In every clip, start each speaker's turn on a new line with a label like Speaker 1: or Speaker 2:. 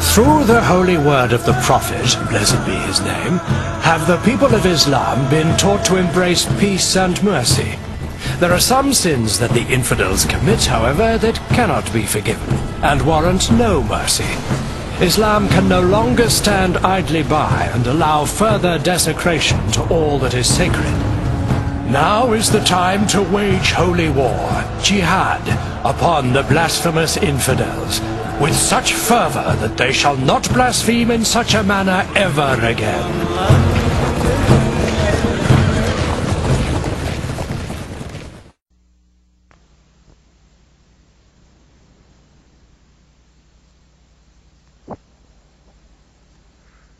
Speaker 1: Through the holy word of the Prophet, blessed be his name, have the people of Islam been taught to embrace peace and mercy. There are some sins that the infidels commit, however, that cannot be forgiven, and warrant no mercy. Islam can no longer stand idly by and allow further desecration to all that is sacred. Now is the time to wage holy war, jihad, upon the blasphemous infidels, with such fervor that they shall not blaspheme in such a manner ever again.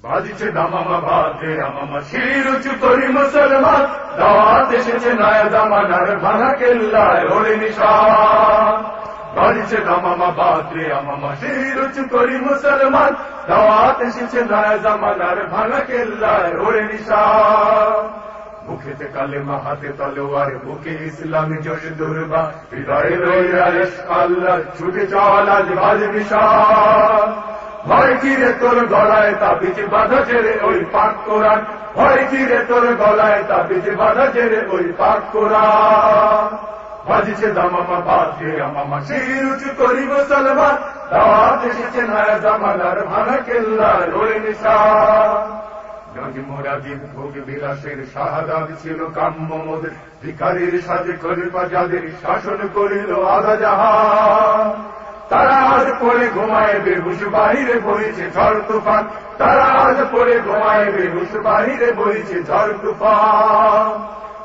Speaker 2: বাজিছে দামামা বাজে আমামা শির উঁচু করি মুসলমান দাওয়াত এসেছে নয়া জামানার ভাঙা কেল্লায় ওরে নিশান বাজিছে দামামা বাজে আমামা শির উঁচু করি মুসলমান দাওয়াত এসেছে নয়া জামানার ভাঙা কেল্লায় ওরে নিশান মুখেতে কালেমা হাতে তলোয়ার বুকে ইসলামী জোশ দুর্বা হৃদয়ে রইয়া ইশক আল্লাহ ছুটে চল আজ বাজে বিশাল ভয় কিরে তোর গলায় তাবিজ বাঁধা ছেড়ে ওই পাক কোরআন ভয় কিরে তোর গলায় তাবিজ বাঁধা ছেড়ে ওই পাক কোরআন বাজিছে দামামা বাজে আমামা শির উঁচু করি মুসলমান দাওয়াত এসেছে নয়া জামানার ভাঙা কেল্লার ওরে নিশান নজিমুরাজিদ ভোগ বিলাসের শাহাদাত ছিল কাম্য মোদের ভিখারির সাজে খলিফা যাদের শাসন করিল আধা জাহান তারা আজ পড়ে ঘুমায় বেহুশ বাহিরে বইছে ঝড় তুফান তারা আজ পড়ে ঘুমায় বেহুশ বাহিরে বইছে ঝড় তুফান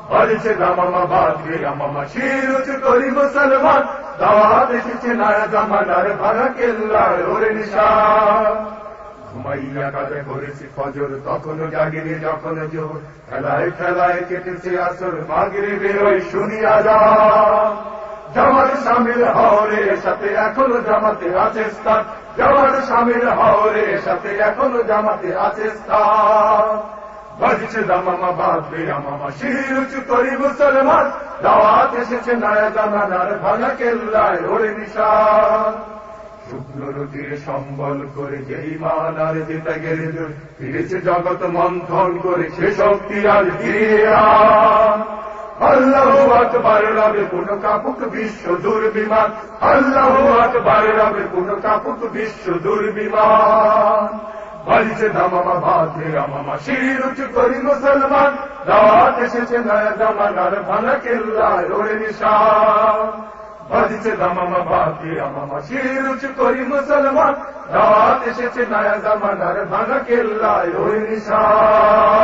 Speaker 2: বাজছে দামামা বাজে আমামা শির উঁচু করি মুসলমান দাওয়াত এসেছে নয়া জামানার ভাঙা কেল্লার ওরে নিশান ঘুমাইয়া কাজে করেছি ফজর তখনও জাগিনি যখন জোর খেলায় খেলায় কেটেছে আসর মাগরিবে ওই শুনিয়া যা জামাত শামিল হওরে সাথে এখনো জামাতে আছে স্থান জামাত শামিল হওরে সাথে এখনো জামাতে আছে স্থান বাজছে দামামা বাজবে আমামা শির উঁচু করি মুসলমান দাওয়াত এসেছে নয়া জামানার ভাঙা কেল্লায় ওরে নিশান শুকনো রুটির সম্বল করে যেই মান আর যেতে গেলে ফিরেছে জগৎ মন্থন করে সে শক্তি আজ ফিরিয়ে আন আল্লাহু আকবার রবে কোন কাপুক বিশ্ব দুর্বিমান আল্লাহু আকবার রবে কোন কাপুক বিশ্ব দুর্বিমান বাজছে দামামা বাজে আমামা শির উঁচু করি মুসলমান দাওয়াত এসেছে নয়া জামানার ভাঙা কেল্লায় ওরে নিশান বাজছে দামামা বাজে আমামা শির উঁচু করি মুসলমান দাওয়াত এসেছে নয়া জামানার ভাঙা কেল্লায় ওরে নিশান